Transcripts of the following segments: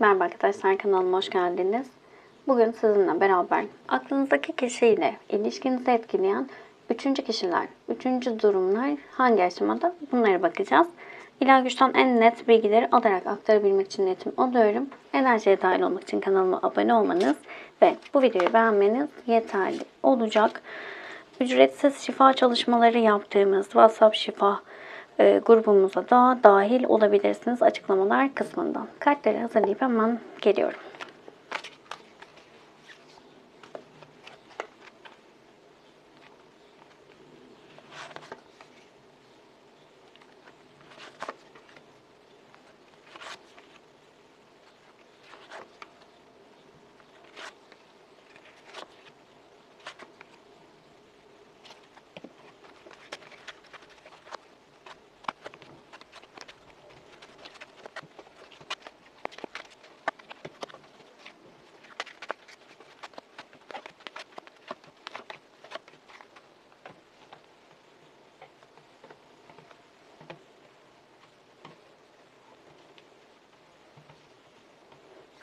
Merhaba arkadaşlar, kanalıma hoş geldiniz. Bugün sizinle beraber aklınızdaki kişiyle ilişkinizi etkileyen üçüncü kişiler, üçüncü durumlar hangi aşamada, bunlara bakacağız. İlahi Güç'ten en net bilgileri alarak aktarabilmek için niyetim alıyorum. Enerjiye dahil olmak için kanalıma abone olmanız ve bu videoyu beğenmeniz yeterli olacak. Ücretsiz şifa çalışmaları yaptığımız WhatsApp şifa grubumuza da dahil olabilirsiniz açıklamalar kısmından. Kartları hazırlayıp hemen geliyorum.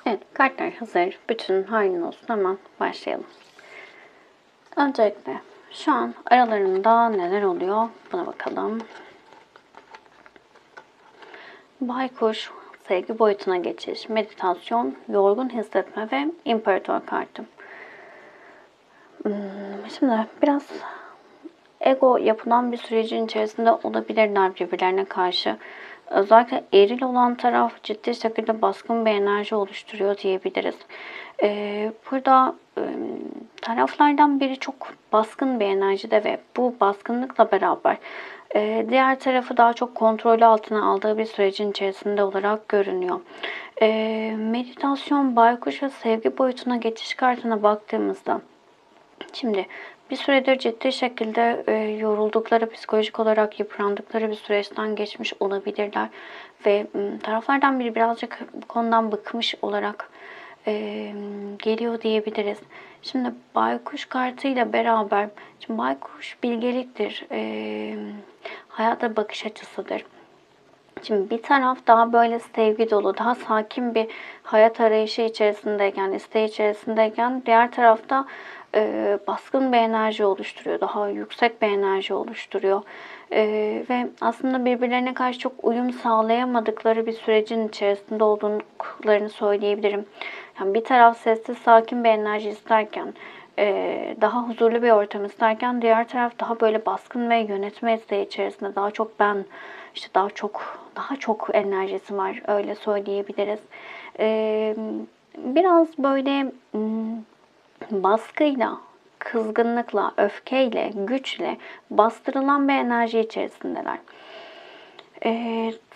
Evet, kartlar hazır. Bütün hayrın olsun. Hemen başlayalım. Öncelikle şu an aralarında neler oluyor? Buna bakalım. Baykuş, sevgi boyutuna geçiş, meditasyon, yorgun hissetme ve imparator kartı. Şimdi biraz ego yapılan bir sürecin içerisinde olabilirler birbirlerine karşı. Özellikle eril olan taraf ciddi şekilde baskın bir enerji oluşturuyor diyebiliriz. Burada taraflardan biri çok baskın bir enerjide ve bu baskınlıkla beraber diğer tarafı daha çok kontrolü altına aldığı bir sürecin içerisinde olarak görünüyor. Meditasyon, baykuş ve sevgi boyutuna geçiş kartına baktığımızda şimdi bir süredir ciddi şekilde yoruldukları, psikolojik olarak yıprandıkları bir süreçten geçmiş olabilirler. Ve taraflardan biri birazcık bu konudan bıkmış olarak geliyor diyebiliriz. Şimdi baykuş kartıyla beraber, şimdi baykuş bilgeliktir, hayata bakış açısıdır. Şimdi bir taraf daha böyle sevgi dolu, daha sakin bir hayat arayışı içerisindeyken, isteği içerisindeyken diğer tarafta baskın bir enerji oluşturuyor. Daha yüksek bir enerji oluşturuyor. Ve aslında birbirlerine karşı çok uyum sağlayamadıkları bir sürecin içerisinde olduklarını söyleyebilirim. Yani bir taraf sessiz, sakin bir enerji isterken, daha huzurlu bir ortam isterken diğer taraf daha böyle baskın ve yönetme isteği içerisinde daha çok ben, işte daha çok enerjisi var, öyle söyleyebiliriz. Biraz böyle baskıyla, kızgınlıkla, öfkeyle, güçle bastırılan bir enerji içerisindeler.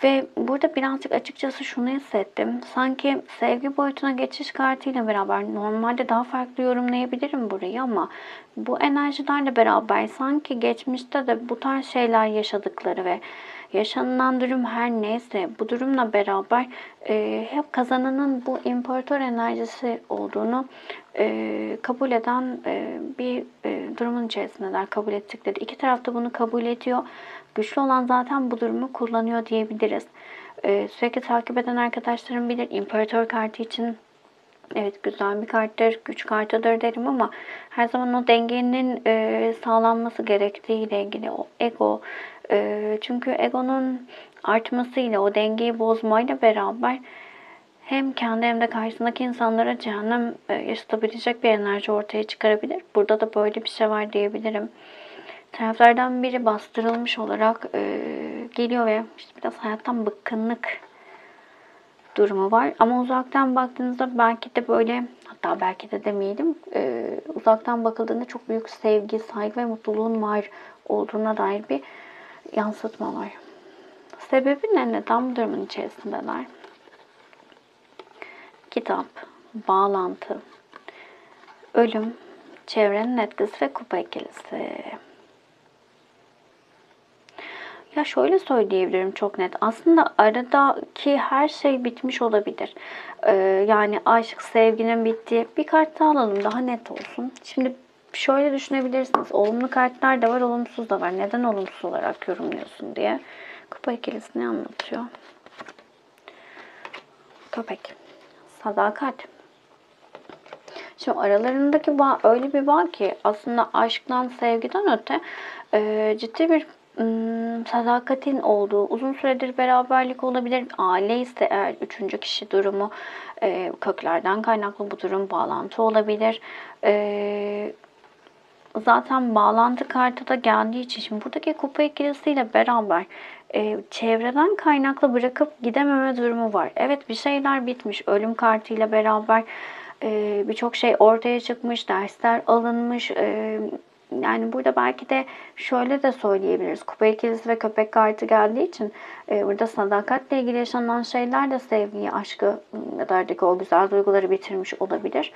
Ve burada birazcık açıkçası şunu hissettim. Sanki sevgi boyutuna geçiş kartıyla beraber normalde daha farklı yorumlayabilirim burayı ama bu enerjilerle beraber sanki geçmişte de bu tarz şeyler yaşadıkları ve yaşanılan durum her neyse bu durumla beraber hep kazananın bu imparator enerjisi olduğunu kabul eden bir durumun içerisindeler. Kabul ettikleri. İki taraf da bunu kabul ediyor. Güçlü olan zaten bu durumu kullanıyor diyebiliriz. Sürekli takip eden arkadaşlarım bilir. İmparator kartı için evet güzel bir karttır, güç kartıdır derim ama her zaman o dengenin sağlanması gerektiği ile ilgili o ego. Çünkü egonun artmasıyla, o dengeyi bozmayla beraber hem kendi hem de karşısındaki insanlara cehennem yaşatabilecek bir enerji ortaya çıkarabilir. Burada da böyle bir şey var diyebilirim. Taraflardan biri bastırılmış olarak geliyor ve işte biraz hayattan bıkkınlık durumu var. Ama uzaktan baktığınızda belki de böyle, hatta belki de demeyelim, uzaktan bakıldığında çok büyük sevgi, saygı ve mutluluğun var olduğuna dair bir yansıtma var. Sebebi ne? Neden bu durumun içerisindeler? Kitap, bağlantı, ölüm, çevrenin etkisi ve kupa ikilisi. Ya şöyle söyleyebilirim çok net. Aslında aradaki her şey bitmiş olabilir. Yani aşk, sevginin bittiği. Bir kart daha alalım daha net olsun. Şimdi şöyle düşünebilirsiniz. Olumlu kartlar da var, olumsuz da var. Neden olumsuz olarak yorumluyorsun diye. Kupa ikilisi ne anlatıyor? Köpek. Sadakat. Şimdi aralarındaki bağ öyle bir bağ ki aslında aşktan, sevgiden öte ciddi bir sadakatin olduğu, uzun süredir beraberlik olabilir. Aile ise eğer üçüncü kişi durumu, köklerden kaynaklı bu durum bağlantı olabilir. Zaten bağlantı kartı da geldiği için şimdi buradaki kupa ikilisiyle beraber çevreden kaynaklı bırakıp gidememe durumu var. Evet, bir şeyler bitmiş. Ölüm kartıyla beraber birçok şey ortaya çıkmış, dersler alınmış. Yani burada belki de şöyle de söyleyebiliriz. Kupa ikilisi ve köpek kartı geldiği için burada sadakatle ilgili yaşanan şeyler de sevgiyi, aşkı ya da aradaki o güzel duyguları bitirmiş olabilir.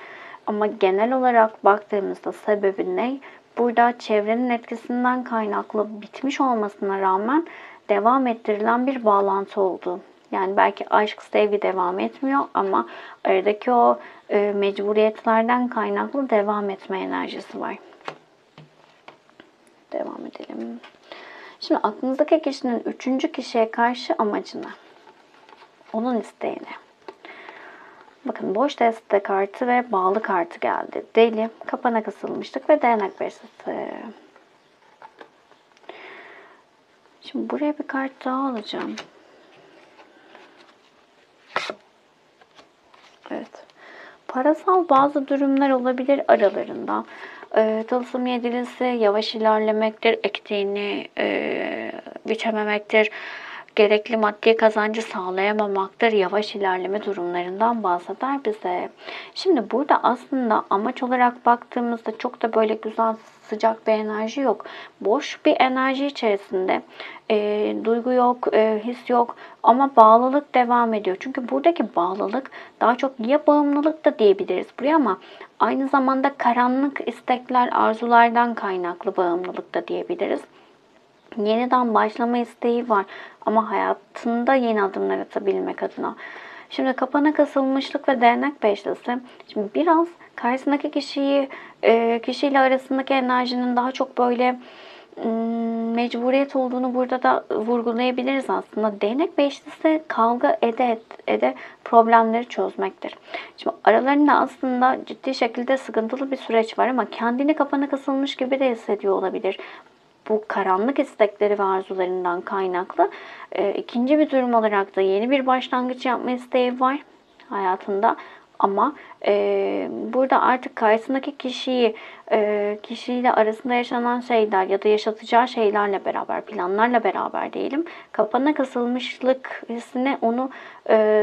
Ama genel olarak baktığımızda sebebi ne? Burada çevrenin etkisinden kaynaklı bitmiş olmasına rağmen devam ettirilen bir bağlantı oldu. Yani belki aşk, sevgi devam etmiyor ama aradaki o mecburiyetlerden kaynaklı devam etme enerjisi var. Devam edelim. Şimdi aklınızdaki kişinin üçüncü kişiye karşı amacını, onun isteğini. Bakın boş deste kartı ve bağlı kartı geldi. Deli, kapana kısılmışlık ve değnek beşlisi. Şimdi buraya bir kart daha alacağım. Evet. Parasal bazı durumlar olabilir aralarında. Tılsım yedilisi yavaş ilerlemektir, ektiğini biçememektir, gerekli maddi kazancı sağlayamamaktır, yavaş ilerleme durumlarından bahseder bize. Şimdi burada aslında amaç olarak baktığımızda çok da böyle güzel sıcak bir enerji yok. Boş bir enerji içerisinde duygu yok, his yok ama bağlılık devam ediyor. Çünkü buradaki bağlılık daha çok ya bağımlılık da diyebiliriz buraya ama aynı zamanda karanlık istekler, arzulardan kaynaklı bağımlılık da diyebiliriz. Yeniden başlama isteği var ama hayatında yeni adımlar atabilmek adına. Şimdi kapana kasılmışlık ve değnek beşlisi. Şimdi biraz karşısındaki kişiyle arasındaki enerjinin daha çok böyle mecburiyet olduğunu burada da vurgulayabiliriz aslında. Değnek beşlisi kavga ede problemleri çözmektir. Şimdi aralarında aslında ciddi şekilde sıkıntılı bir süreç var ama kendini kapana kısılmış gibi de hissediyor olabilir. Bu karanlık istekleri ve arzularından kaynaklı. İkinci bir durum olarak da yeni bir başlangıç yapma isteği var hayatında. Ama burada artık karşısındaki kişiyle arasında yaşanan şeyler ya da yaşatacağı şeylerle beraber, planlarla beraber diyelim, kapana kısılmışlık hissine onu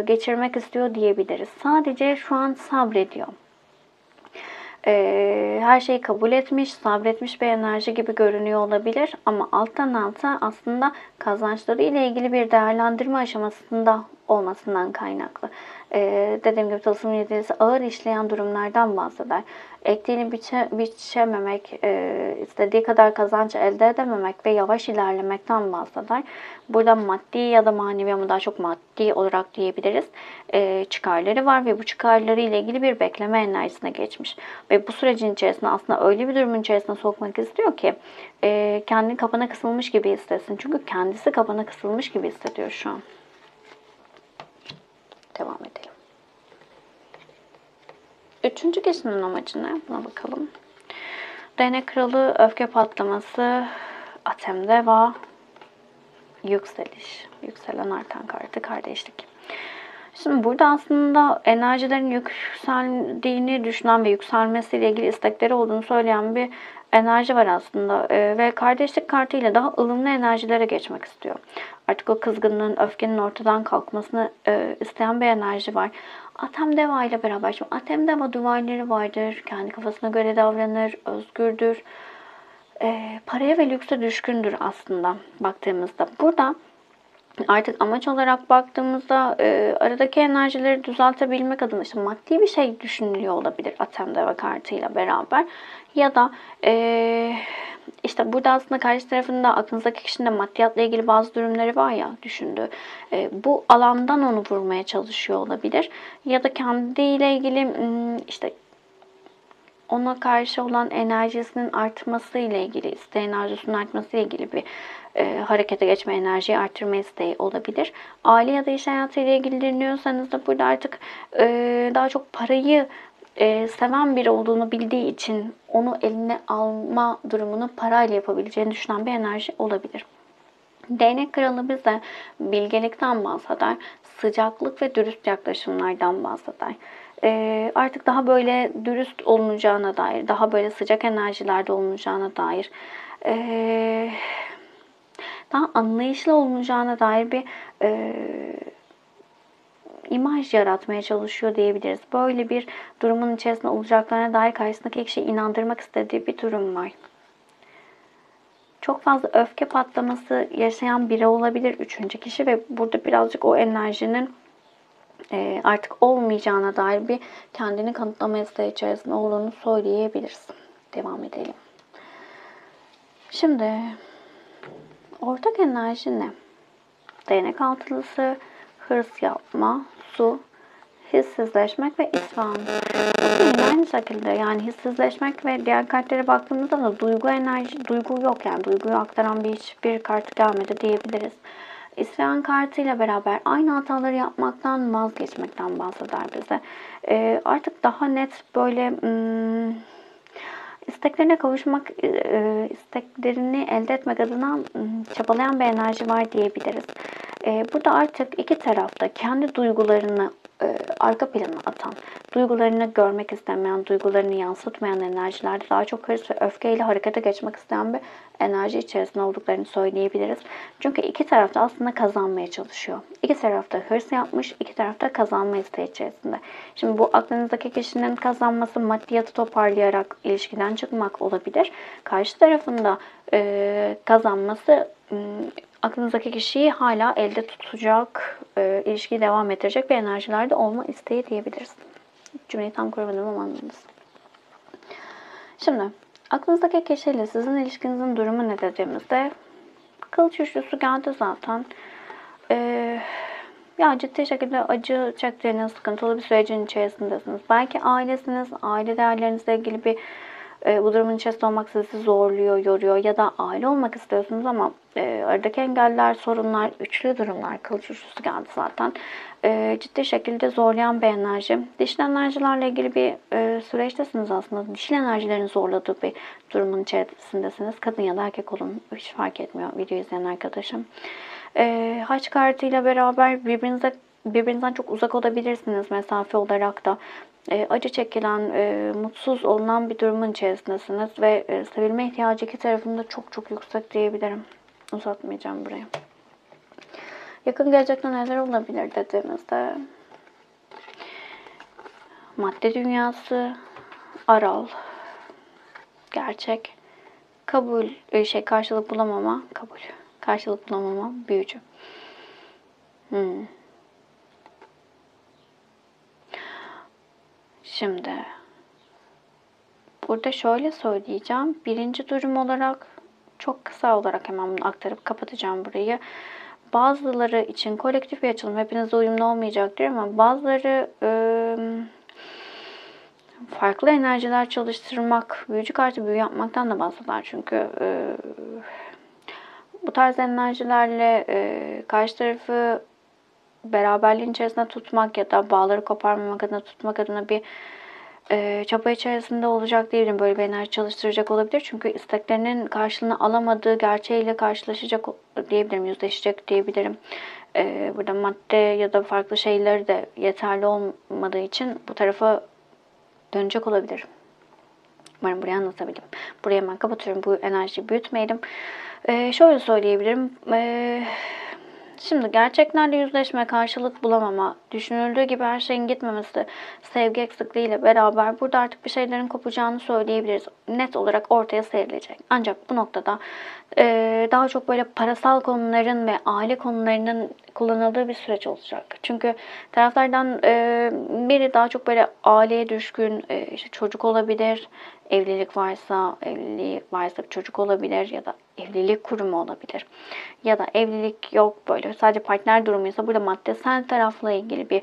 geçirmek istiyor diyebiliriz. Sadece şu an sabrediyor. Her şeyi kabul etmiş, sabretmiş bir enerji gibi görünüyor olabilir. Ama alttan alta aslında kazançları ile ilgili bir değerlendirme aşamasında olmasından kaynaklı. Dediğim gibi tılsım yedilisi ağır işleyen durumlardan bahseder. Ektiğini biçememek, istediği kadar kazanç elde edememek ve yavaş ilerlemekten bahseder. Burada maddi ya da manevi ama daha çok maddi olarak diyebiliriz. Çıkarları var ve bu çıkarları ile ilgili bir bekleme enerjisine geçmiş. Ve bu sürecin içerisinde aslında öyle bir durumun içerisine sokmak istiyor ki kendini kapana kısılmış gibi hissetsin. Çünkü kendisi kapana kısılmış gibi hissediyor şu an. Devam edelim. Üçüncü kişinin amacı ne? Buna bakalım. Değnek kralı, öfke patlaması, atemdeva, yükseliş. Yükselen arkan kartı, kardeşlik. Şimdi burada aslında enerjilerin yükseldiğini düşünen ve yükselmesiyle ilgili istekleri olduğunu söyleyen bir enerji var aslında. Ve kardeşlik kartıyla daha ılımlı enerjilere geçmek istiyor. Artık o kızgınlığın, öfkenin ortadan kalkmasını isteyen bir enerji var. Atemdeva ile beraber, şimdi Atemdeva duvarları vardır, kendi kafasına göre davranır, özgürdür. Paraya ve lükse düşkündür aslında baktığımızda. Burada artık amaç olarak baktığımızda aradaki enerjileri düzeltebilmek adına işte maddi bir şey düşünülüyor olabilir Atemdeva kartıyla beraber. Ya da işte burada aslında karşı tarafında aklınızdaki kişinin de maddiyatla ilgili bazı durumları var ya düşündüğü. Bu alandan onu vurmaya çalışıyor olabilir. Ya da kendiyle ilgili işte ona karşı olan enerjisinin artması ile ilgili, isteğin arzusunun artması ile ilgili bir harekete geçme, enerjiyi arttırma isteği olabilir. Aile ya da iş hayatıyla ilgili dinliyorsanız da burada artık daha çok parayı seven biri olduğunu bildiği için onu eline alma durumunu parayla yapabileceğini düşünen bir enerji olabilir. Değnek kralı bize bilgelikten bahseder, sıcaklık ve dürüst yaklaşımlardan bahseder. Artık daha böyle dürüst olunacağına dair, daha böyle sıcak enerjilerde olunacağına dair, daha anlayışlı olunacağına dair bir imaj yaratmaya çalışıyor diyebiliriz. Böyle bir durumun içerisinde olacaklarına dair karşısındaki kişiyi inandırmak istediği bir durum var. Çok fazla öfke patlaması yaşayan biri olabilir üçüncü kişi ve burada birazcık o enerjinin artık olmayacağına dair bir kendini kanıtlama isteği içerisinde olduğunu söyleyebiliriz. Devam edelim. Şimdi ortak enerji ne? Değnek altılısı, hırs yapma, su, hissizleşmek ve isyan. Bu aynı şekilde yani hissizleşmek ve diğer kartlara baktığımızda da duygu enerji, duygu yok yani duyguyu aktaran hiçbir kart gelmedi diyebiliriz. İsyan kartıyla beraber aynı hataları yapmaktan vazgeçmekten bahseder bize. Artık daha net böyle isteklerine kavuşmak, isteklerini elde etmek adına çabalayan bir enerji var diyebiliriz. Burada artık iki tarafta kendi duygularını arka plana atan, duygularını görmek istemeyen, duygularını yansıtmayan enerjilerde daha çok hırs ve öfkeyle harekete geçmek isteyen bir enerji içerisinde olduklarını söyleyebiliriz. Çünkü iki tarafta aslında kazanmaya çalışıyor. İki tarafta hırs yapmış, iki tarafta kazanma isteği içerisinde. Şimdi bu aklınızdaki kişinin kazanması maddiyatı toparlayarak ilişkiden çıkmak olabilir. Karşı tarafında kazanması aklınızdaki kişiyi hala elde tutacak, ilişkiyi devam ettirecek bir enerjilerde olma isteği diyebiliriz. Cümleyi tam kuramadım ama anladınız. Şimdi aklınızdaki kişiyle sizin ilişkinizin durumu ne dediğimizde kılıç üçlüsü geldi zaten. Ya ciddi şekilde acı çektiğiniz, sıkıntılı bir sürecin içerisindesiniz. Belki ailesiniz, aile değerlerinizle ilgili bir bu durumun içerisinde olmak sizi zorluyor, yoruyor ya da aile olmak istiyorsunuz ama aradaki engeller, sorunlar, üçlü durumlar, kılıç üçlüsü geldi zaten. Ciddi şekilde zorlayan bir enerji. Dişil enerjilerle ilgili bir süreçtesiniz aslında. Dişil enerjilerin zorladığı bir durumun içerisindesiniz. Kadın ya da erkek olun hiç fark etmiyor video izleyen arkadaşım. Haç kartıyla beraber birbirinizden çok uzak olabilirsiniz mesafe olarak da. Acı çekilen, mutsuz olunan bir durumun içerisindesiniz ve sevilme ihtiyacı iki tarafında çok çok yüksek diyebilirim. Uzatmayacağım burayı. Yakın gelecekte neler olabilir dediğimizde madde dünyası, aral, gerçek, kabul, karşılık bulamama, kabul, karşılık bulamama, büyücü. Şimdi burada şöyle söyleyeceğim. Birinci durum olarak çok kısa olarak hemen bunu aktarıp kapatacağım burayı. Bazıları için kolektif bir açılım hepinizde uyumlu olmayacaktır ama bazıları farklı enerjiler çalıştırmak, büyücü kartı büyü yapmaktan da bahseder çünkü bu tarz enerjilerle karşı tarafı beraberliğin içerisinde tutmak ya da bağları koparmamak adına tutmak adına bir çaba içerisinde olacak diyebilirim. Böyle bir enerji çalıştıracak olabilir. Çünkü isteklerinin karşılığını alamadığı gerçeğiyle karşılaşacak diyebilirim, yüzleşecek diyebilirim. Burada madde ya da farklı şeyleri de yeterli olmadığı için bu tarafa dönecek olabilir. Umarım burayı anlatabildim. Burayı hemen kapatıyorum. Bu enerjiyi büyütmeyelim. Şöyle söyleyebilirim. Şimdi gerçeklerle yüzleşme, karşılık bulamama, düşünüldüğü gibi her şeyin gitmemesi, sevgi eksikliğiyle beraber burada artık bir şeylerin kopacağını söyleyebiliriz. Net olarak ortaya serilecek. Ancak bu noktada daha çok böyle parasal konuların ve aile konularının kullanıldığı bir süreç olacak. Çünkü taraflardan biri daha çok böyle aileye düşkün, işte çocuk olabilir, evlilik varsa, evliliği varsa bir çocuk olabilir ya da evlilik kurumu olabilir. Ya da evlilik yok böyle sadece partner durumuysa burada maddesel tarafla ilgili bir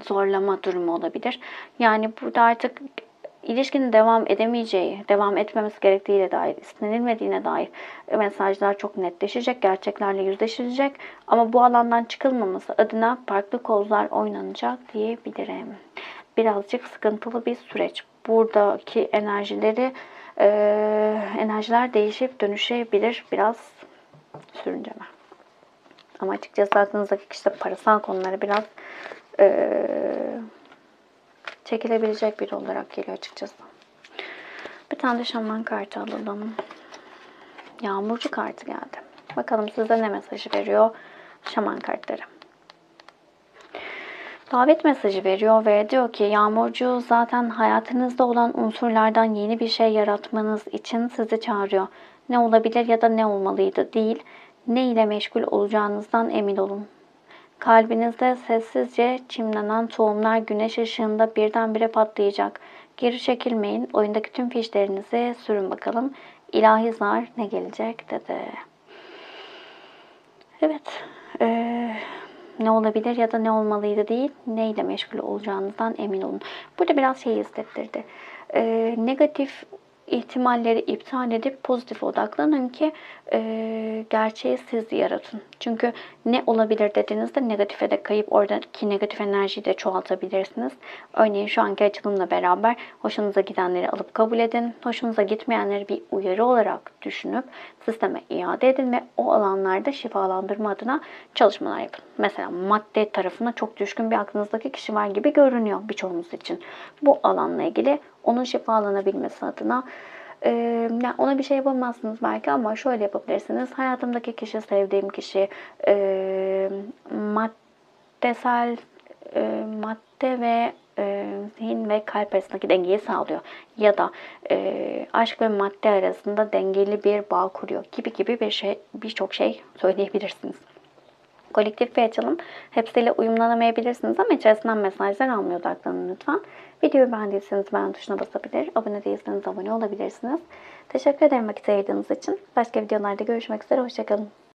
zorlama durumu olabilir. Yani burada artık ilişkinin devam edemeyeceği, devam etmemesi gerektiğine dair, istenilmediğine dair mesajlar çok netleşecek, gerçeklerle yüzleşilecek. Ama bu alandan çıkılmaması adına farklı kozlar oynanacak diyebilirim. Birazcık sıkıntılı bir süreç. Buradaki enerjiler değişip dönüşebilir. Biraz sürünceme. Ama açıkçası aklınızdaki kişi de parasal konuları biraz çekilebilecek biri olarak geliyor açıkçası. Bir tane de şaman kartı alalım. Yağmurcu kartı geldi. Bakalım size ne mesajı veriyor şaman kartları. Davet mesajı veriyor ve diyor ki Yağmurcu zaten hayatınızda olan unsurlardan yeni bir şey yaratmanız için sizi çağırıyor. Ne olabilir ya da ne olmalıydı değil, ne ile meşgul olacağınızdan emin olun. Kalbinizde sessizce çimlenen tohumlar güneş ışığında birdenbire patlayacak. Geri çekilmeyin, oyundaki tüm fişlerinizi sürün bakalım. İlahi zar ne gelecek dedi. Evet, ne olabilir ya da ne olmalıydı değil, neyle meşgul olacağınızdan emin olun. Burada biraz şey hissettirdi. Negatif ihtimalleri iptal edip pozitif odaklanın ki gerçeği siz yaratın. Çünkü ne olabilir dediğinizde negatife de kayıp oradaki negatif enerjiyi de çoğaltabilirsiniz. Örneğin şu anki açılımla beraber hoşunuza gidenleri alıp kabul edin. Hoşunuza gitmeyenleri bir uyarı olarak düşünüp sisteme iade edin ve o alanlarda şifalandırma adına çalışmalar yapın. Mesela madde tarafına çok düşkün bir aklınızdaki kişi var gibi görünüyor birçoğunuz için. Bu alanla ilgili onun şifalanabilmesi adına yani ona bir şey yapamazsınız belki ama şöyle yapabilirsiniz. Hayatımdaki kişi, sevdiğim kişi maddesel madde ve zihin ve kalp arasındaki dengeyi sağlıyor. Ya da aşk ve madde arasında dengeli bir bağ kuruyor gibi birçok şey söyleyebilirsiniz. Kolektif bir açılım. Hepsiyle uyumlanamayabilirsiniz ama içerisinden mesajlar almaya odaklanın lütfen. Videoyu beğendiyseniz beğen tuşuna basabilir. Abone değilseniz abone olabilirsiniz. Teşekkür ederim vakit ayırdığınız için. Başka videolarda görüşmek üzere. Hoşçakalın.